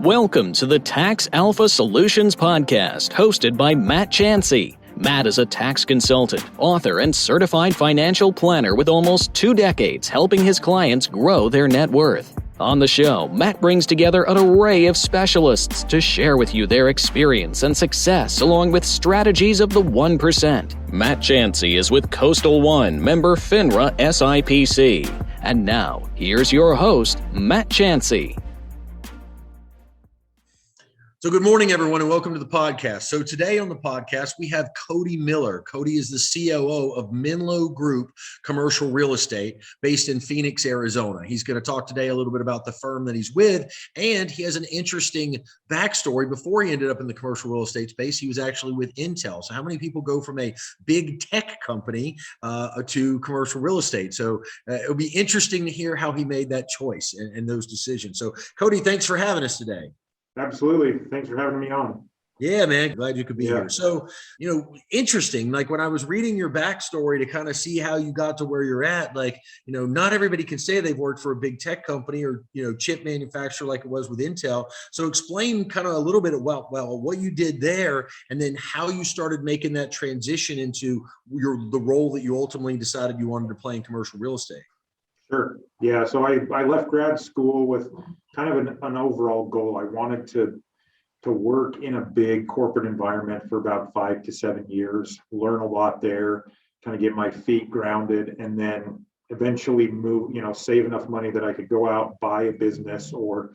Welcome to the Tax Alpha Solutions Podcast, hosted by Matt Chansey. Matt is a tax consultant, author, and certified financial planner with almost 2 decades helping his clients grow their net worth. On the show, Matt brings together an array of specialists to share with you their experience and success along with strategies of the 1%. Matt Chansey is with Coastal One, member FINRA SIPC. And now, here's your host, Matt Chansey. So good morning, everyone, and welcome to the podcast. So today on the podcast, we have Kody Miller. Kody is the COO of Menlo Group Commercial Real Estate based in Phoenix, Arizona. He's going to talk today a little bit about the firm that he's with, and he has an interesting backstory. Before he ended up in the commercial real estate space, he was actually with Intel. So how many people go from a big tech company to commercial real estate? So it'll be interesting to hear how he made that choice and those decisions. So Kody, thanks for having us today. Absolutely. Thanks for having me on. Yeah, man. Glad you could be here. So, interesting. Like when I was reading your backstory to kind of see how you got to where you're at, not everybody can say they've worked for a big tech company or, chip manufacturer like it was with Intel. So explain kind of a little bit about, what you did there and then how you started making that transition into the role that you ultimately decided you wanted to play in commercial real estate. Sure. Yeah. So I left grad school with kind of an overall goal. I wanted to work in a big corporate environment for about 5 to 7 years, learn a lot there, kind of get my feet grounded, and then eventually move, save enough money that I could go out, buy a business or,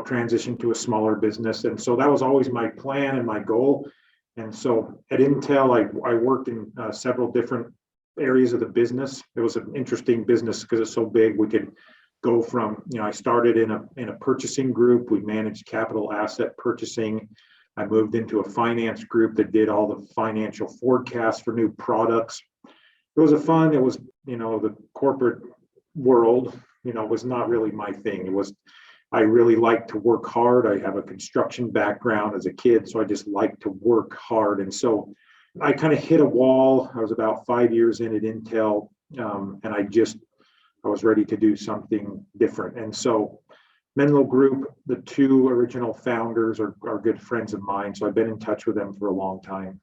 transition to a smaller business. And so that was always my plan and my goal. And so at Intel, I worked in several different areas of the business. It was an interesting business because it's so big. We could go from, I started in a purchasing group. We managed capital asset purchasing. I moved into a finance group that did all the financial forecasts for new products. It was the corporate world, was not really my thing. I really like to work hard. I have a construction background as a kid, so I just like to work hard. And so I kind of hit a wall. I was about 5 years in at Intel, and I was ready to do something different. And so Menlo Group, the 2 original founders are good friends of mine. So I've been in touch with them for a long time.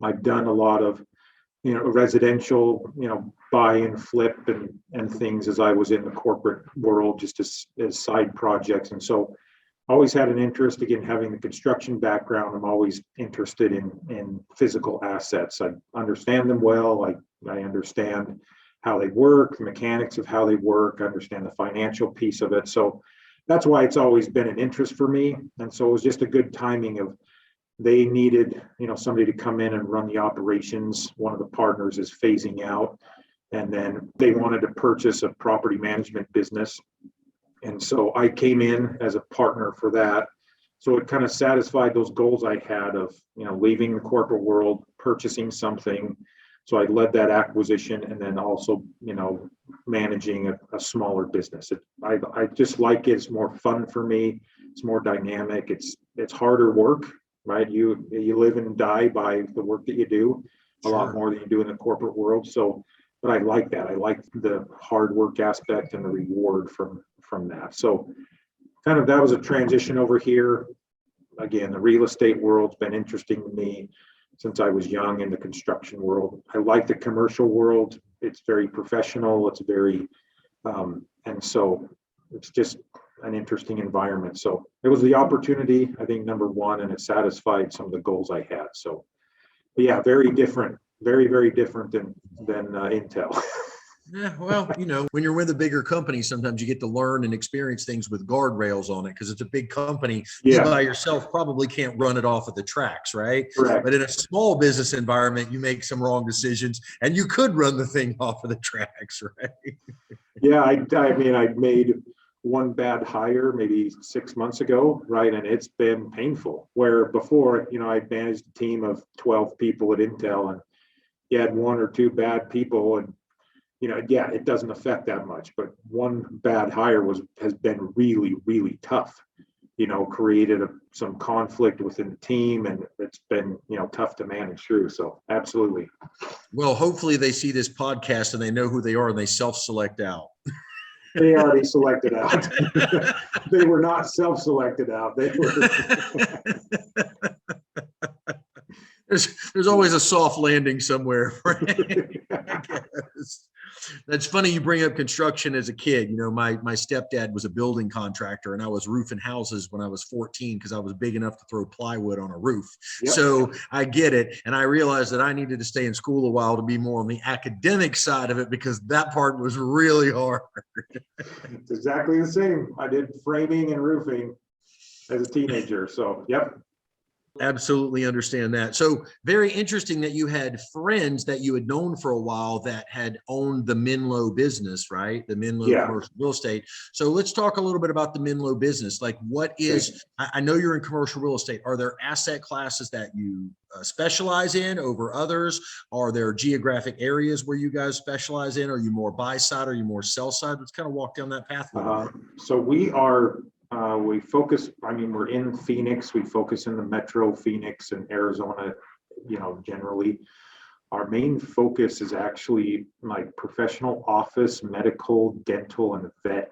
I've done a lot of, residential, buy and flip and things as I was in the corporate world, just as side projects. And so always had an interest, again, having the construction background. I'm always interested in physical assets. I understand them well. I understand how they work, the mechanics of how they work, I understand the financial piece of it. So that's why it's always been an interest for me. And so it was just a good timing of they needed, somebody to come in and run the operations. One of the partners is phasing out. And then they wanted to purchase a property management business. And so I came in as a partner for that. So it kind of satisfied those goals I had of, leaving the corporate world, purchasing something. So I led that acquisition and then also, managing a smaller business. I just like it. It's more fun for me. It's more dynamic. It's harder work, right? You live and die by the work that you do a lot more than you do in the corporate world. So, but I like that. I like the hard work aspect and the reward from that. So kind of that was a transition over here. Again, the real estate world's been interesting to me since I was young in the construction world. I like the commercial world. It's very professional. It's very, and so it's just an interesting environment. So it was the opportunity, I think, number one, and it satisfied some of the goals I had. So, but yeah, very different, very, very different than Intel. Yeah, well, when you're with a bigger company, sometimes you get to learn and experience things with guardrails on it because it's a big company. Yeah. You by yourself probably can't run it off of the tracks, right? Correct. But in a small business environment, you make some wrong decisions and you could run the thing off of the tracks, right? Yeah, I made one bad hire maybe 6 months ago, right? And it's been painful. Where before, I managed a team of 12 people at Intel and you had 1 or 2 bad people and it doesn't affect that much, but one bad hire has been really, really tough, created some conflict within the team and it's been, tough to manage through. So absolutely. Well, hopefully they see this podcast and they know who they are and they self-select out. They already selected out. They were not self-selected out. They were. There's always a soft landing somewhere, right? I guess. That's funny you bring up construction as a kid. You know, my stepdad was a building contractor, and I was roofing houses when I was 14 because I was big enough to throw plywood on a roof. Yep. So I get it. And I realized that I needed to stay in school a while to be more on the academic side of it because that part was really hard. It's exactly the same. I did framing and roofing as a teenager. So, yep. Absolutely understand that. So very interesting that you had friends that you had known for a while that had owned the Menlo business, right? The Menlo commercial real estate. So let's talk a little bit about the Menlo business. Like what is, I know you're in commercial real estate. Are there asset classes that you specialize in over others? Are there geographic areas where you guys specialize in? Are you more buy side? Are you more sell side? Let's kind of walk down that path. So we are, we focus, I mean, we're in Phoenix, we focus in the metro Phoenix and Arizona, you know, generally. Our main focus is actually like professional office, medical, dental, and vet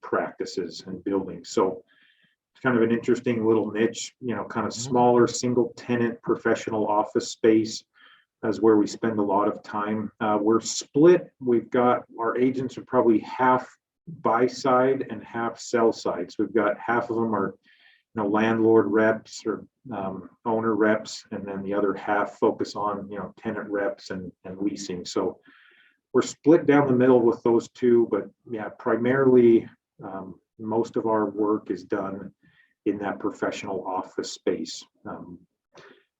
practices and buildings. So it's kind of an interesting little niche, you know, kind of smaller single tenant professional office space. That's where we spend a lot of time. We're split. We've got, our agents are probably half buy side and half sell side. So we've got half of them are, you know, landlord reps or owner reps, and then the other half focus on, you know, tenant reps and leasing. So we're split down the middle with those two, but yeah, primarily most of our work is done in that professional office space.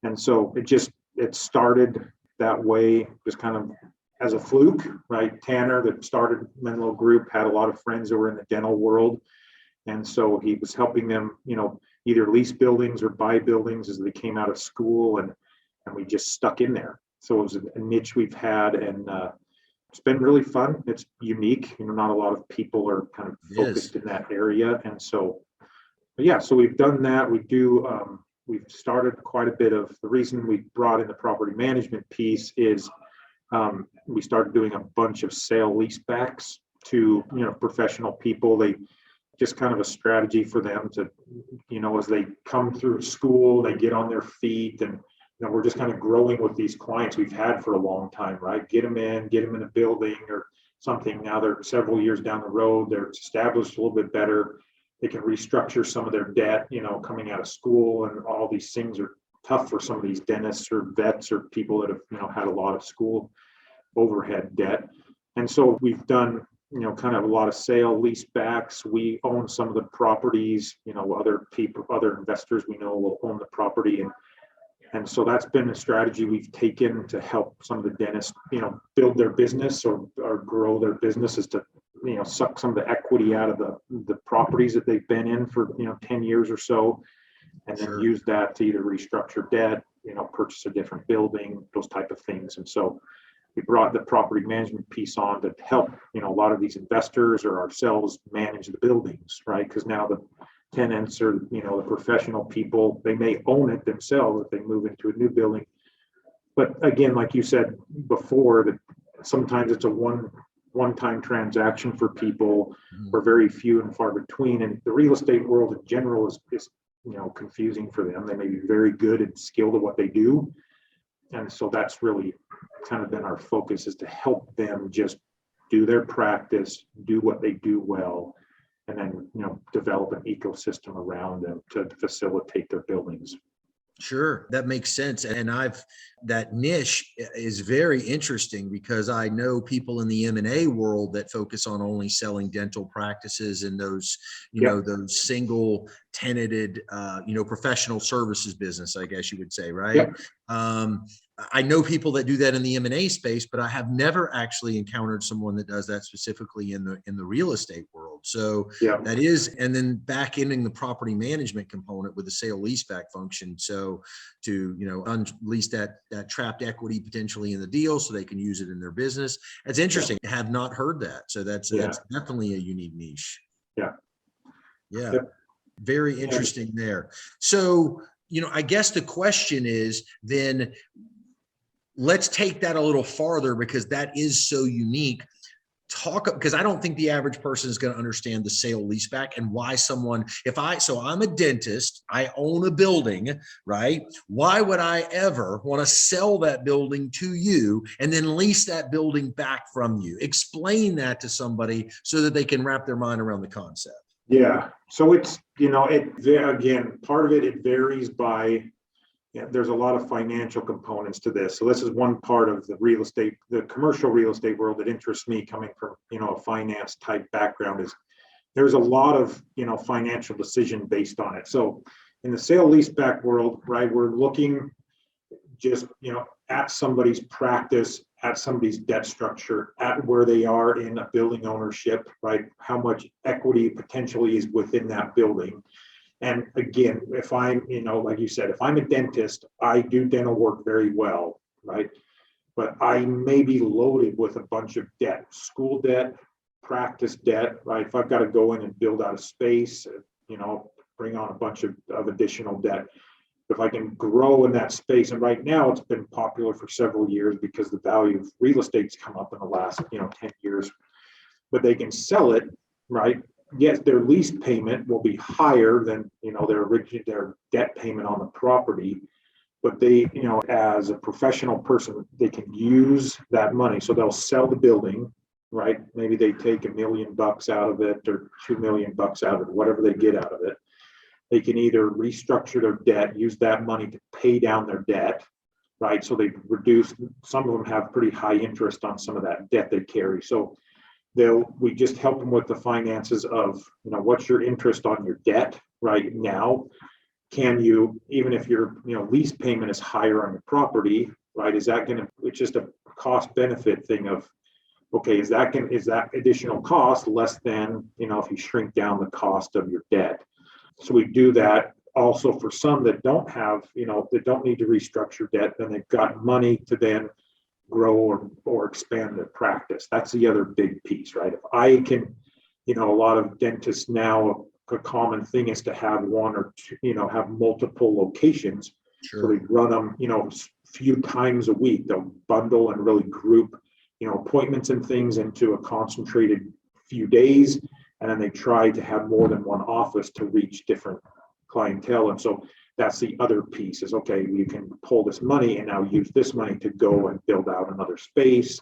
And so it started that way, just kind of as a fluke, right? Tanner, that started Menlo Group, had a lot of friends that were in the dental world. And so he was helping them, you know, either lease buildings or buy buildings as they came out of school. And we just stuck in there. So it was a niche we've had, and it's been really fun. It's unique. You know, not a lot of people are kind of focused in that area. And so, yeah, so we've done that. We do, we've started quite a bit of, the reason we brought in the property management piece is we started doing a bunch of sale leasebacks to, you know, professional people. They just kind of a strategy for them to, you know, as they come through school, they get on their feet, and, you know, we're just kind of growing with these clients we've had for a long time, right? Get them in a building or something. Now they're several years down the road, they're established a little bit better. They can restructure some of their debt, you know, coming out of school, and all these things are tough for some of these dentists or vets or people that have, you know, had a lot of school overhead debt. And so we've done, you know, kind of a lot of sale lease backs. We own some of the properties, you know, other people, other investors we know will own the property. And so that's been a strategy we've taken to help some of the dentists, you know, build their business or grow their businesses, to, you know, suck some of the equity out of the properties that they've been in for, you know, 10 years or so, and then use that to either restructure debt, you know, purchase a different building, those type of things. And so we brought the property management piece on to help, you know, a lot of these investors or ourselves manage the buildings, right? Because now the tenants or, you know, the professional people, they may own it themselves if they move into a new building. But again, like you said before, that sometimes it's a one-time transaction for people, or very few and far between. And the real estate world in general is, you know, confusing for them. They may be very good and skilled at what they do. And so that's really kind of been our focus, is to help them just do their practice, do what they do well, and then, you know, develop an ecosystem around them to facilitate their buildings. Sure, that makes sense. And that niche is very interesting, because I know people in the M&A world that focus on only selling dental practices and those, you know, those single tenanted, you know, professional services business, I guess you would say, right? I know people that do that in the M&A space, but I have never actually encountered someone that does that specifically in the real estate world. So that is, and then back ending the property management component with the sale leaseback function. So to, you know, unleash that trapped equity potentially in the deal so they can use it in their business. That's interesting. I have not heard that. So that's definitely a unique niche. Very interesting there. So, you know, I guess the question is then, let's take that a little farther, because that is so unique. talk, because I don't think the average person is going to understand the sale leaseback and why someone, so I'm a dentist, I own a building, right? Why would I ever want to sell that building to you and then lease that building back from you? Explain that to somebody so that they can wrap their mind around the concept. Yeah. So it's, again, part of it varies by, there's a lot of financial components to this. So this is one part of the commercial real estate world that interests me, coming from, a finance type background, is there's a lot of, financial decision based on it. So in the sale leaseback world, right, we're looking just, at somebody's practice, at somebody's debt structure, at where they are in a building ownership, right? How much equity potentially is within that building. And again, if I'm, like you said, if I'm a dentist, I do dental work very well, right? But I may be loaded with a bunch of debt, school debt, practice debt, right? If I've got to go in and build out a space, bring on a bunch of additional debt. If I can grow in that space, and right now it's been popular for several years because the value of real estate's come up in the last, 10 years, but they can sell it, right? Yes, their lease payment will be higher than, their debt payment on the property, but they, as a professional person, they can use that money. So they'll sell the building, right? Maybe they take $1 million out of it or $2 million out of it, whatever they get out of it. They can either restructure their debt, use that money to pay down their debt, right? So they reduce, some of them have pretty high interest on some of that debt they carry. So we just help them with the finances of, what's your interest on your debt right now? Can you, even if your, lease payment is higher on your property, right? It's just a cost benefit thing of, okay, is that additional cost less than, if you shrink down the cost of your debt? So we do that also for some that don't have, that don't need to restructure debt, then they've got money to then grow or expand their practice. That's the other big piece, right? If I can, a lot of dentists now, a common thing is to have one or two, have multiple locations. Sure. So they run them, a few times a week. They'll bundle and really group, appointments and things into a concentrated few days. And then they try to have more than one office to reach different clientele. And so that's the other piece is, okay, you can pull this money and now use this money to go and build out another space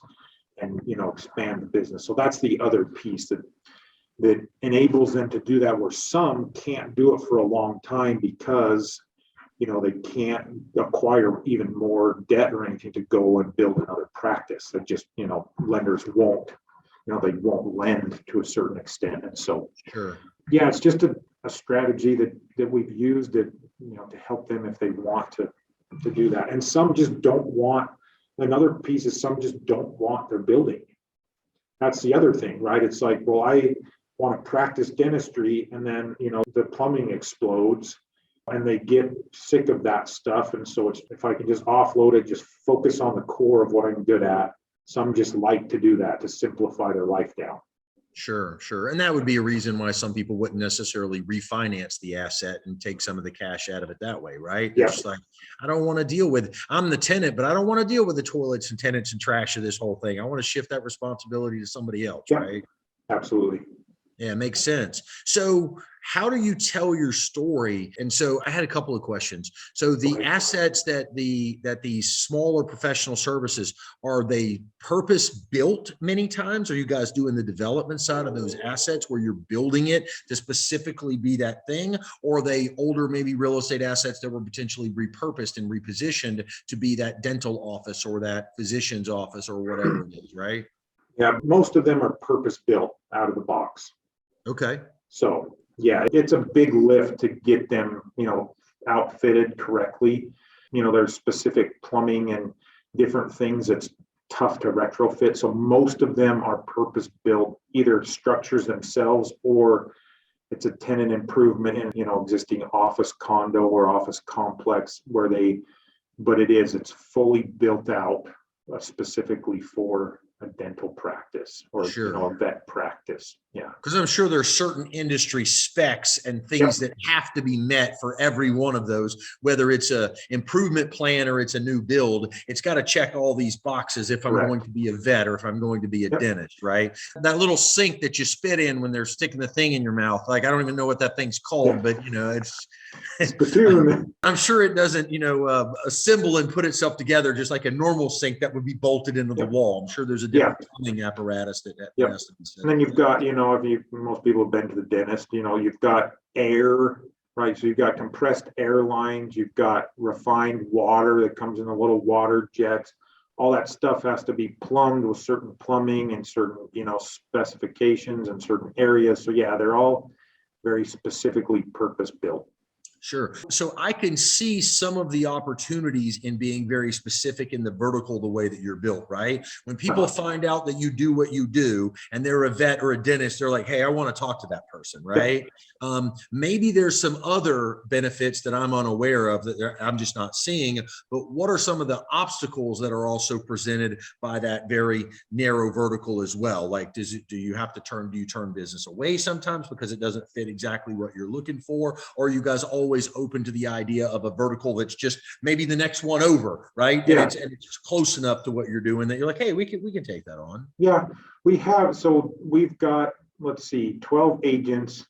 and, expand the business. So that's the other piece that enables them to do that, where some can't do it for a long time because, they can't acquire even more debt or anything to go and build another practice. That just, lenders won't. They won't lend to a certain extent. And so, sure. Yeah, it's just a strategy that we've used to help them if they want to do that. And some just don't want, another piece is some just don't want their building. That's the other thing, right? It's like, well, I want to practice dentistry and then, the plumbing explodes and they get sick of that stuff. And so if I can just offload it, just focus on the core of what I'm good at. Some just like to do that to simplify their life down. Sure. And that would be a reason why some people wouldn't necessarily refinance the asset and take some of the cash out of it that way, right? Yeah. It's like, I don't want to deal with, I'm the tenant, but I don't want to deal with the toilets and tenants and trash of this whole thing. I want to shift that responsibility to somebody else, yeah. Right? Absolutely. Yeah, makes sense. So how do you tell your story? And so I had a couple of questions. So the assets that these smaller professional services, are they purpose built many times? Are you guys doing the development side of those assets where you're building it to specifically be that thing? Or are they older, maybe real estate assets that were potentially repurposed and repositioned to be that dental office or that physician's office or whatever it is, right? Yeah, most of them are purpose built out of the box. Okay. So yeah, it's a big lift to get them, outfitted correctly. There's specific plumbing and different things that's tough to retrofit. So most of them are purpose built, either structures themselves or it's a tenant improvement in, existing office condo or office complex it's fully built out specifically for a dental practice or Sure. a vet practice. Yeah. Because I'm sure there's certain industry specs and things that have to be met for every one of those, whether it's a improvement plan or it's a new build. It's got to check all these boxes if I'm going to be a vet or if I'm going to be a dentist, right? That little sink that you spit in when they're sticking the thing in your mouth, like I don't even know what that thing's called, but it's I'm sure it doesn't, assemble and put itself together just like a normal sink that would be bolted into the wall. I'm sure there's a different plumbing apparatus that has to be set. And then you've got, most people have been to the dentist, you've got air, right? So you've got compressed air lines, you've got refined water that comes in the little water jets. All that stuff has to be plumbed with certain plumbing and certain, specifications and certain areas. So yeah, they're all very specifically purpose built. Sure. So I can see some of the opportunities in being very specific in the vertical, the way that you're built, right? When people find out that you do what you do and they're a vet or a dentist, they're like, hey, I want to talk to that person, right? Maybe there's some other benefits that I'm unaware of that I'm just not seeing, but what are some of the obstacles that are also presented by that very narrow vertical as well? Like, do you turn business away sometimes because it doesn't fit exactly what you're looking for? Or are you guys always open to the idea of a vertical that's just maybe the next one over, right? Yeah. And it's close enough to what you're doing that you're like, hey, we can take that on. Yeah, we have. So we've got, 12 agents.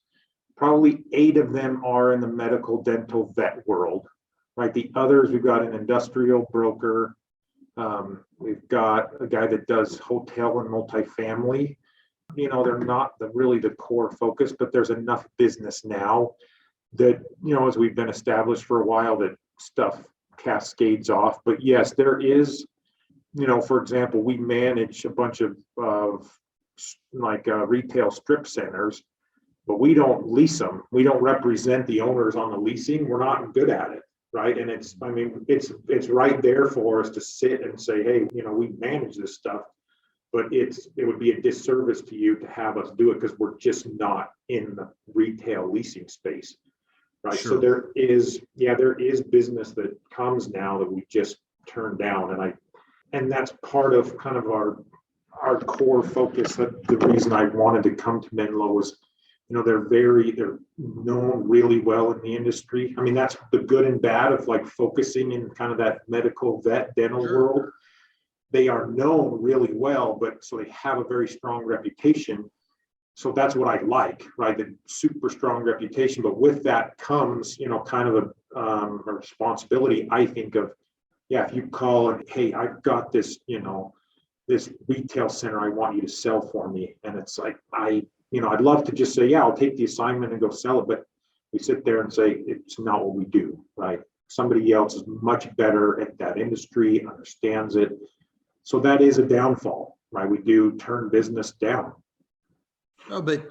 Probably 8 of them are in the medical, dental, vet world, right? The others, we've got an industrial broker. We've got a guy that does hotel and multifamily. They're not really the core focus, but there's enough business now that, as we've been established for a while, that stuff cascades off. But yes, there is, for example, we manage a bunch of retail strip centers, but we don't lease them. We don't represent the owners on the leasing. We're not good at it, right? And it's right there for us to sit and say, hey, we manage this stuff, but it would be a disservice to you to have us do it because we're just not in the retail leasing space. Right. Sure. So there is business that comes now that we just turn down. And that's part of kind of our core focus. That the reason I wanted to come to Menlo was, they're known really well in the industry. I mean, that's the good and bad of like focusing in kind of that medical vet dental world. They are known really well, but so they have a very strong reputation. So that's what I like, right? The super strong reputation, but with that comes, kind of a responsibility, I think, of, if you call and, hey, I've got this, this retail center I want you to sell for me. And it's like, I'd love to just say, yeah, I'll take the assignment and go sell it. But we sit there and say, it's not what we do, right? Somebody else is much better at that industry, understands it. So that is a downfall, right? We do turn business down. No, but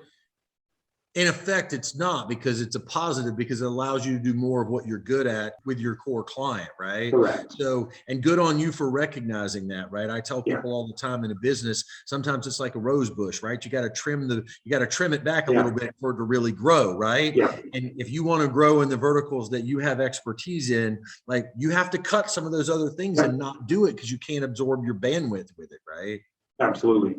in effect, it's not, because it's a positive, because it allows you to do more of what you're good at with your core client, right? Correct. So, and good on you for recognizing that, right? I tell people all the time in a business, sometimes it's like a rose bush, right? You got to trim it back a little bit for it to really grow, right? Yeah. And if you want to grow in the verticals that you have expertise in, like, you have to cut some of those other things and not do it because you can't absorb your bandwidth with it, right? Absolutely.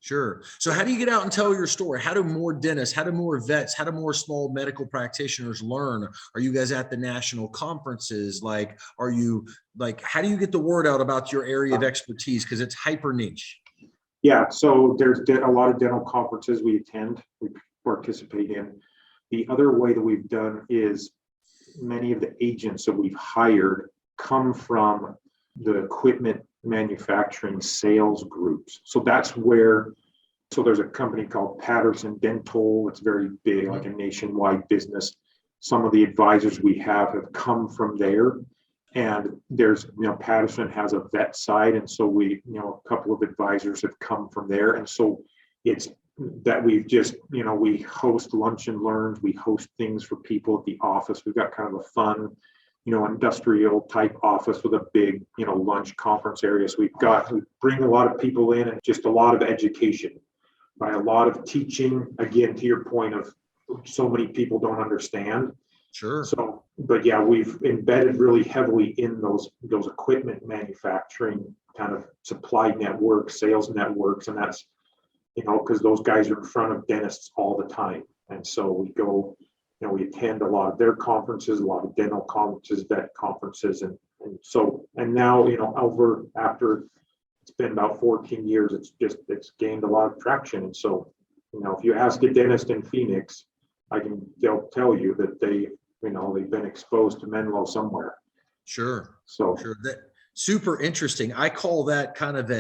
Sure. So how do you get out and tell your story? How do more dentists, how do more vets, how do more small medical practitioners learn? Are you guys at the national conferences? Like, how do you get the word out about your area of expertise? Because it's hyper niche. Yeah. So there's a lot of dental conferences we attend, we participate in. The other way that we've done is many of the agents that we've hired come from the equipment manufacturing sales groups. So that's where, there's a company called Patterson Dental. It's very big, like a nationwide business. Some of the advisors we have come from there. And there's, Patterson has a vet side. And so we, a couple of advisors have come from there. And so it's that we've just, we host lunch and learns. We host things for people at the office. We've got kind of a fun, industrial type office with a big, lunch conference area. So we bring a lot of people in and just a lot of education, right? A lot of teaching, again, to your point of so many people don't understand. Sure. So, but yeah, we've embedded really heavily in those equipment manufacturing kind of supply networks, sales networks, and that's, because those guys are in front of dentists all the time. And so we go, we attend a lot of their conferences, a lot of dental conferences, vet conferences. And now, after it's been about 14 years, it's gained a lot of traction. And so, if you ask a dentist in Phoenix, they'll tell you that they've been exposed to Menlo somewhere. Sure. So sure. That super interesting. I call that kind of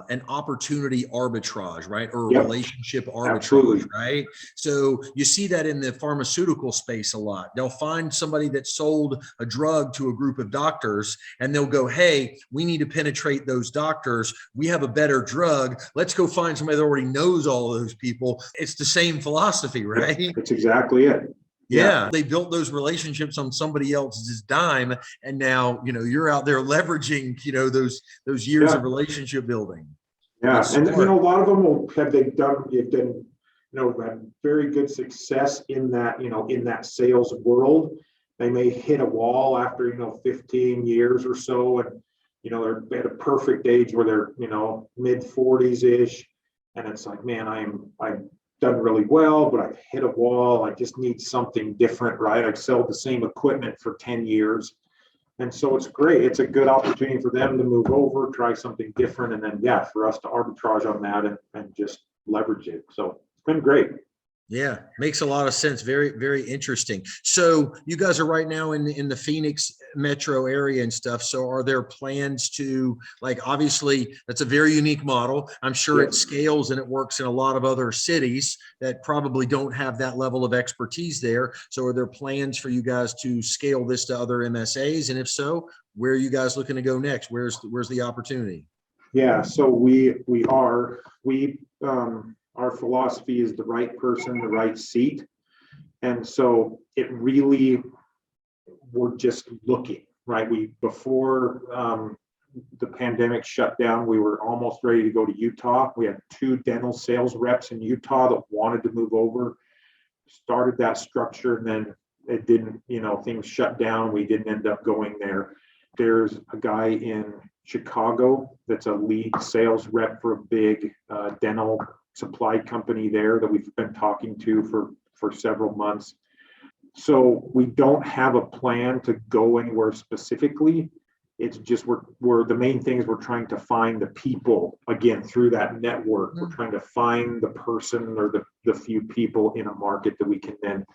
an opportunity arbitrage, right? Or a Yep. relationship arbitrage, Absolutely. right? So you see that in the pharmaceutical space a lot. They'll find somebody that sold a drug to a group of doctors and they'll go, hey, we need to penetrate those doctors. We have a better drug. Let's go find somebody that already knows all of those people. It's the same philosophy, right? That's exactly it. Yeah, they built those relationships on somebody else's dime, and now you're out there leveraging those years of relationship building. Yeah, and a lot of them have had very good success in that sales world. They may hit a wall after 15 years or so, and they're at a perfect age where they're mid 40s ish, and it's like, man, I've done really well, but I've hit a wall. I just need something different, right? I've sold the same equipment for 10 years. And so it's great. It's a good opportunity for them to move over, try something different. And then, for us to arbitrage on that and just leverage it. So it's been great. Yeah, makes a lot of sense. Very, very interesting. So you guys are right now in the Phoenix metro area and stuff. So are there plans to, obviously that's a very unique model. I'm sure it scales and it works in a lot of other cities that probably don't have that level of expertise there. So are there plans for you guys to scale this to other MSAs? And if so, where are you guys looking to go next? Where's the opportunity? Yeah, so our philosophy is the right person, the right seat. And so we're just looking, right? Before the pandemic shut down, we were almost ready to go to Utah. We had 2 dental sales reps in Utah that wanted to move over, started that structure, and then it didn't, things shut down. We didn't end up going there. There's a guy in Chicago that's a lead sales rep for a big dental supply company there that we've been talking to for several months. So we don't have a plan to go anywhere specifically. It's just we're the main thing is we're trying to find the people again through that network. We're trying to find the person or the few people in a market that we can then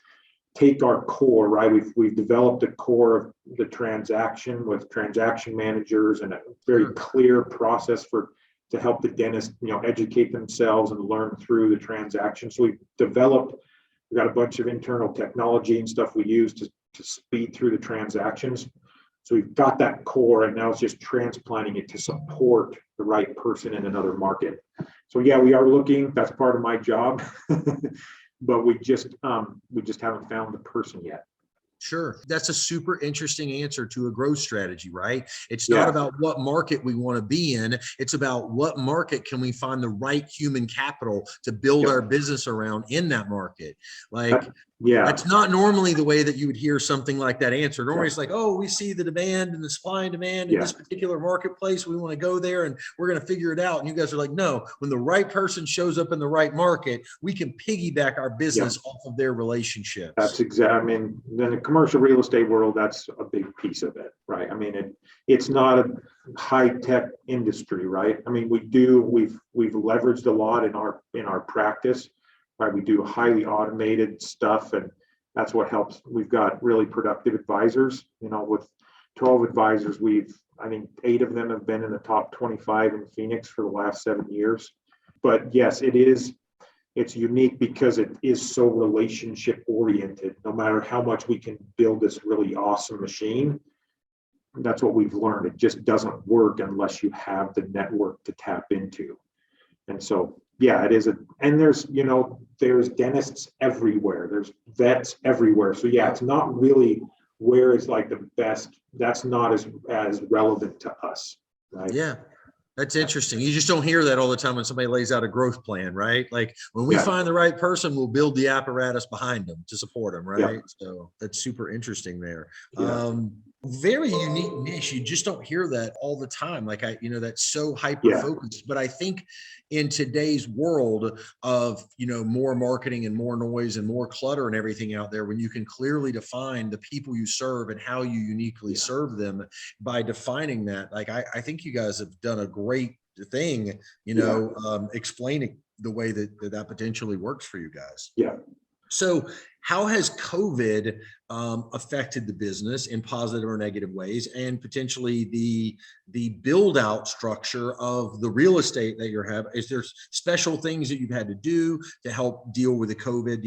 take our core, right? We've developed a core of the transaction with transaction managers and a very clear process to help the dentist, educate themselves and learn through the transaction. So we've got a bunch of internal technology and stuff we use to speed through the transactions. So we've got that core, and now it's just transplanting it to support the right person in another market. So we are looking. That's part of my job, but we just haven't found the person yet. Sure. That's a super interesting answer to a growth strategy, right? It's not about what market we want to be in. It's about what market can we find the right human capital to build our business around in that market. That's not normally the way that you would hear something like that answered. Normally it's like, oh, we see the demand and the supply and demand in this particular marketplace. We want to go there and we're going to figure it out. And you guys are like, no, when the right person shows up in the right market, we can piggyback our business off of their relationships. That's exactly, I mean, in the commercial real estate world, that's a big piece of it, right? I mean, it's not a high-tech industry, right? I mean, we've leveraged a lot in our practice. Right, we do highly automated stuff, and that's what helps. We've got really productive advisors. With 12 advisors, I think 8 of them have been in the top 25 in Phoenix for the last 7 years. But yes, it's unique because it is so relationship oriented. No matter how much we can build this really awesome machine, that's what we've learned. It just doesn't work unless you have the network to tap into. And so, it is and there's dentists everywhere. There's vets everywhere. So it's not really where is like the best. That's not as relevant to us, right? Yeah. That's interesting. You just don't hear that all the time when somebody lays out a growth plan, right? Like when we find the right person, we'll build the apparatus behind them to support them, right? So that's super interesting there. Very unique niche. You just don't hear that all the time. Like that's so hyper Yeah. focused. But I think in today's world of, more marketing and more noise and more clutter and everything out there, when you can clearly define the people you serve and how you uniquely serve them by defining that, like, I think you guys have done a great thing, explaining the way that potentially works for you guys. Yeah. So how has COVID affected the business in positive or negative ways, and potentially the build out structure of the real estate that you're having? Is there special things that you've had to do to help deal with the COVID,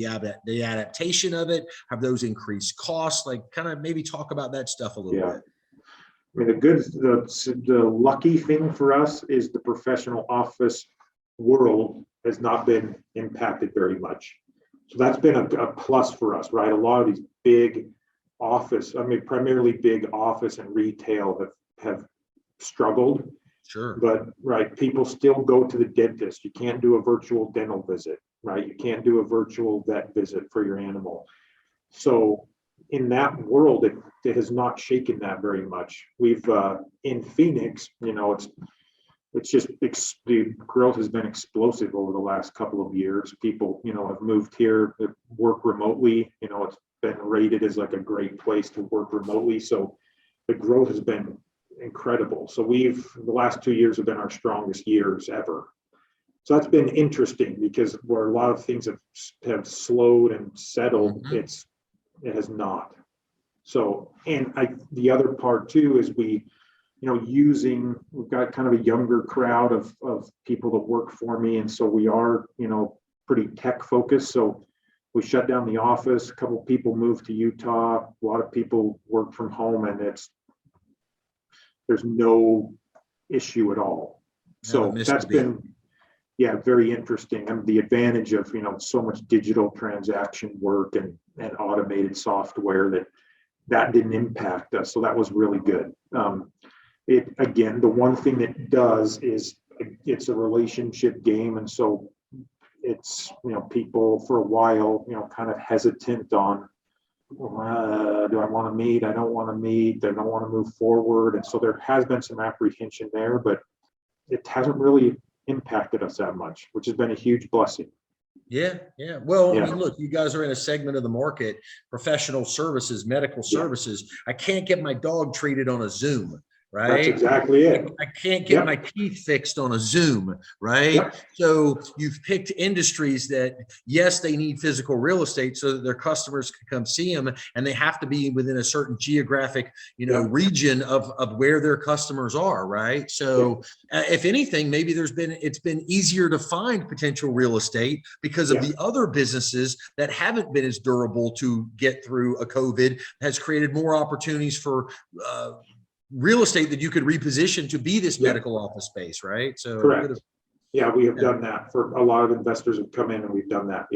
the adaptation of it? Have those increased costs? Like, kind of maybe talk about that stuff a little bit. I mean, the lucky thing for us is the professional office world has not been impacted very much. So that's been a plus for us, right? A lot of these big office, primarily big office and retail have struggled. Sure. But right, people still go to the dentist. You can't do a virtual dental visit, right? You can't do a virtual vet visit for your animal. So in that world, it has not shaken that very much. We've in Phoenix, it's just the growth has been explosive over the last couple of years. People, have moved here to work remotely. It's been rated as like a great place to work remotely. So the growth has been incredible. So the last 2 years have been our strongest years ever. So that's been interesting because where a lot of things have slowed and settled, it has not. So, and the other part too is we've got kind of a younger crowd of people that work for me. And so we are, pretty tech focused. So we shut down the office. A couple of people moved to Utah. A lot of people work from home, and there's no issue at all. So that's been, very interesting. And the advantage of, so much digital transaction work and automated software that didn't impact us. So that was really good. Again, the one thing that it does is it's a relationship game. And so it's, people for a while, kind of hesitant on, do I want to meet? I don't want to meet. They don't want to move forward. And so there has been some apprehension there, but it hasn't really impacted us that much, which has been a huge blessing. Yeah. Well, I mean, look, you guys are in a segment of the market, professional services, medical services. I can't get my dog treated on a Zoom, right? That's exactly it. I can't get my teeth fixed on a Zoom, right? Yep. So you've picked industries that, yes, they need physical real estate so that their customers can come see them, and they have to be within a certain geographic, region of where their customers are, right? So if anything, maybe it's been easier to find potential real estate because of the other businesses that haven't been as durable to get through a COVID has created more opportunities for real estate that you could reposition to be this medical office space, right? So correct. We have done that for a lot of investors have come in, and we've done that.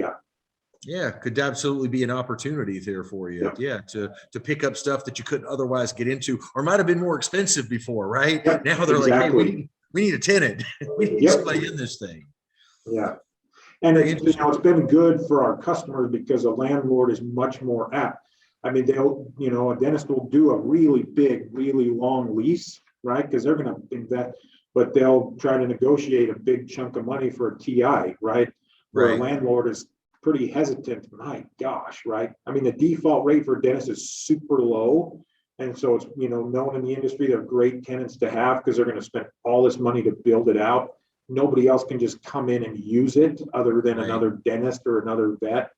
Could absolutely be an opportunity there for you. To pick up stuff that you couldn't otherwise get into, or might have been more expensive before, right? Now they're like, hey, we need a tenant. We need somebody in this thing. And it's been good for our customers because a landlord is much more apt. I mean, a dentist will do a really big, really long lease, right? Because they're going to invest, but they'll try to negotiate a big chunk of money for a TI, right? Where a landlord is pretty hesitant. My gosh, right? I mean, the default rate for a dentist is super low. And so it's, known in the industry, they're great tenants to have because they're going to spend all this money to build it out. Nobody else can just come in and use it other than another dentist or another vet.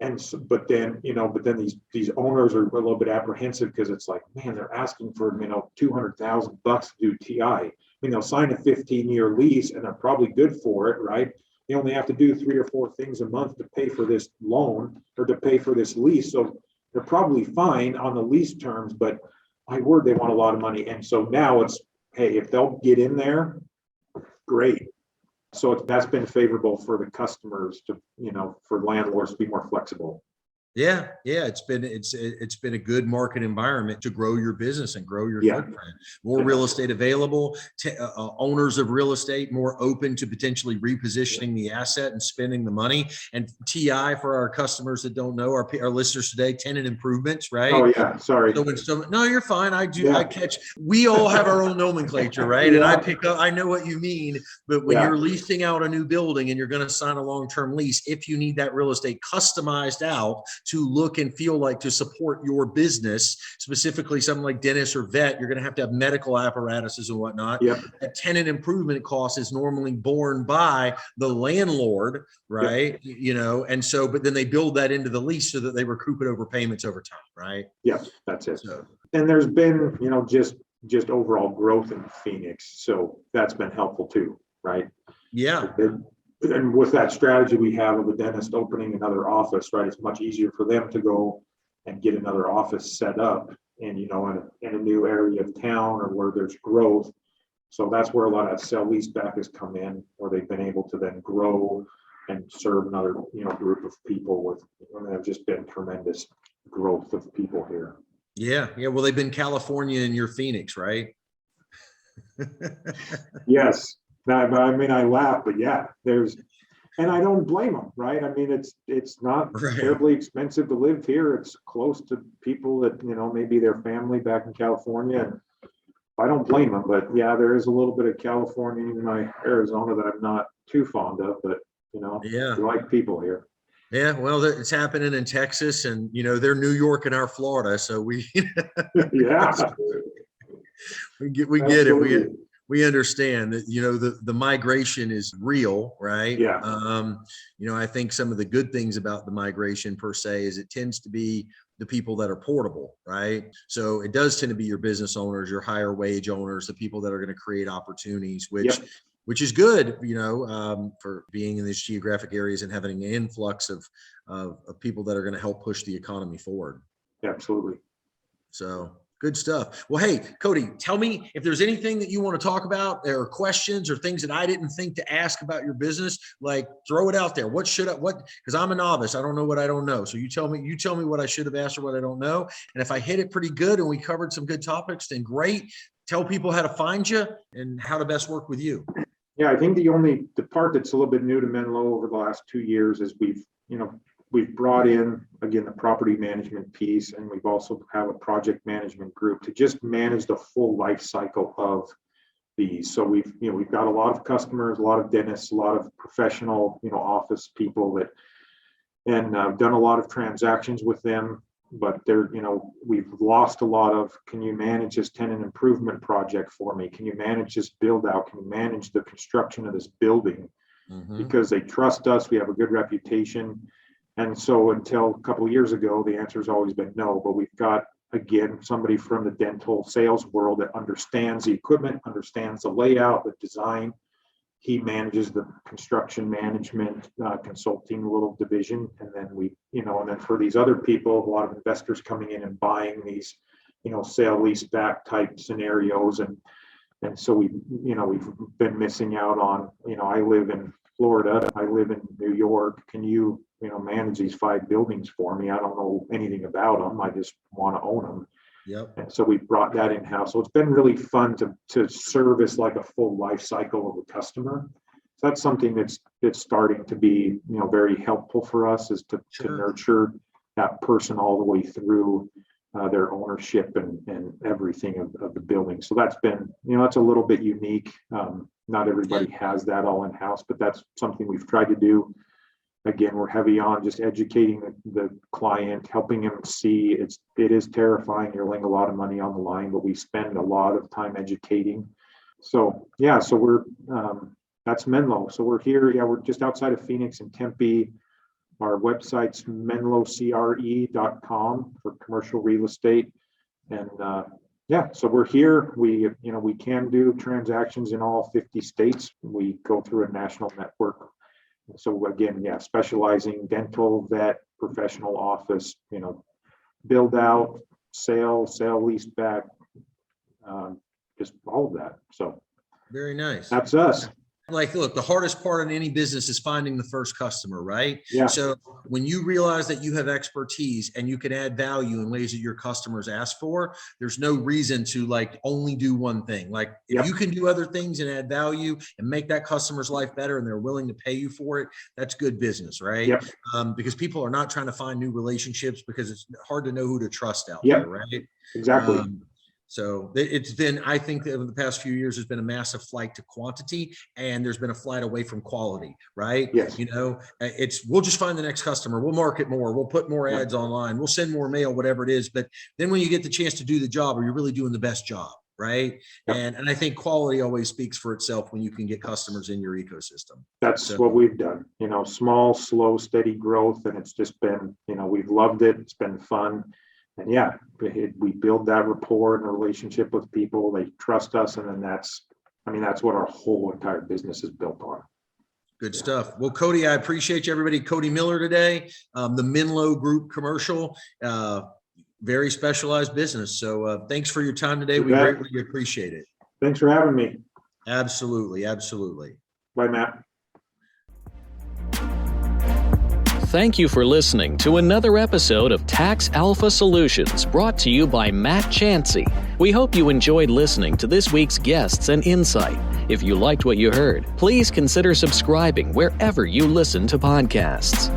And so, but then these owners are a little bit apprehensive because it's like, man, they're asking for $200,000 to do TI. I mean, they'll sign a 15-year lease and they're probably good for it, right? They only have to do 3 or 4 things a month to pay for this loan or to pay for this lease. So they're probably fine on the lease terms, but my word, they want a lot of money. And so now it's, hey, if they'll get in there, great. So that's been favorable for the customers to, for landlords to be more flexible. Yeah, yeah, it's been a good market environment to grow your business and grow your Yeah. footprint. More real estate available, owners of real estate more open to potentially repositioning the asset and spending the money. And TI, for our customers that don't know, our listeners today, tenant improvements, right? Oh yeah, sorry. So when no, you're fine. I Yeah. catch. We all have our own nomenclature, right? And I Yeah. pick up. I know what you mean. But when Yeah. you're leasing out a new building and you're going to sign a long-term lease, if you need that real estate customized out to look and feel like to support your business, specifically something like dentist or vet, you're going to have medical apparatuses and whatnot. Yep. A tenant improvement cost is normally borne by the landlord, right? Yep. And so, but then they build that into the lease so that they recoup it over payments over time, right? Yep, that's it. So, and there's been, just overall growth in Phoenix. So that's been helpful too, right? Yeah. And with that strategy we have of a dentist opening another office, right? It's much easier for them to go and get another office set up and, in a new area of town or where there's growth. So that's where a lot of sell lease back has come in, where they've been able to then grow and serve another, group of people with, have just been tremendous growth of people here. Yeah. Yeah. Well, they've been California and you're Phoenix, right? Yes. I laugh, but yeah, and I don't blame them, right? I mean, it's not terribly expensive to live here. It's close to people that, maybe their family back in California. And I don't blame them, but yeah, there is a little bit of California in my Arizona that I'm not too fond of, but yeah, we like people here. Yeah, well, it's happening in Texas, and they're New York and our Florida, so we yeah, we get it. We understand that the migration is real, right? Yeah. I think some of the good things about the migration per se is it tends to be the people that are portable, right? So it does tend to be your business owners, your higher wage owners, the people that are going to create opportunities, which is good, for being in these geographic areas and having an influx of people that are going to help push the economy forward. Absolutely. So good stuff. Well, hey, Kody, tell me if there's anything that you want to talk about or questions or things that I didn't think to ask about your business, like throw it out there. Because I'm a novice. I don't know what I don't know. So you tell me what I should have asked or what I don't know. And if I hit it pretty good and we covered some good topics, then great. Tell people how to find you and how to best work with you. Yeah, I think the part that's a little bit new to Menlo over the last 2 years is we've brought in, again, the property management piece, and we've also have a project management group to just manage the full life cycle of these. So we've got a lot of customers, a lot of dentists, a lot of professional, office people that, and I've done a lot of transactions with them, but we've lost a lot of, can you manage this tenant improvement project for me? Can you manage this build out? Can you manage the construction of this building? Mm-hmm. Because they trust us, we have a good reputation. And so until a couple of years ago, the answer has always been no, but we've got, again, somebody from the dental sales world that understands the equipment, understands the layout, the design. He manages the construction management, consulting little division. And then and then for these other people, a lot of investors coming in and buying these, sale lease back type scenarios. And so we've been missing out on, I live in Florida, I live in New York. Can you, manage these 5 buildings for me? I don't know anything about them. I just want to own them. Yep. And so we brought that in-house. So it's been really fun to service like a full life cycle of a customer. So that's something that's starting to be, very helpful for us, is to nurture that person all the way through their ownership and everything of the building. So that's been, that's a little bit unique. Not everybody has that all in-house, but that's something we've tried to do. Again, we're heavy on just educating the client, helping him see it is terrifying. You're laying a lot of money on the line, but we spend a lot of time educating. So yeah, so we're that's Menlo. So we're here. Yeah, we're just outside of Phoenix and Tempe. Our website's menlocre.com for commercial real estate. And so we're here. We can do transactions in all 50 states. We go through a national network. So again, specializing dental, vet, professional office, build out, sale, lease back, just all of that. So very nice. That's us. Like, look, the hardest part in any business is finding the first customer, right? Yeah. So when you realize that you have expertise and you can add value in ways that your customers ask for, there's no reason to like only do one thing. Like if you can do other things and add value and make that customer's life better and they're willing to pay you for it, that's good business, right? Yep. Because people are not trying to find new relationships because it's hard to know who to trust out there, right? Exactly. So it's been, I think that over the past few years, there's been a massive flight to quantity and there's been a flight away from quality, right? Yes. You know, we'll just find the next customer. We'll market more. We'll put more ads online. We'll send more mail, whatever it is. But then when you get the chance to do the job, are you really doing the best job? Right. And I think quality always speaks for itself when you can get customers in your ecosystem. That's what we've done, you know, small, slow, steady growth. And it's just been, you know, we've loved it. It's been fun. And yeah, we build that rapport and a relationship with people. They trust us. And then that's what our whole entire business is built on. Good stuff. Well, Kody, I appreciate you, everybody. Kody Miller today, the Menlo Group commercial, very specialized business. So thanks for your time today. We greatly appreciate it. Thanks for having me. Absolutely. Absolutely. Bye, Matt. Thank you for listening to another episode of Tax Alpha Solutions, brought to you by Matt Chancey. We hope you enjoyed listening to this week's guests and insight. If you liked what you heard, please consider subscribing wherever you listen to podcasts.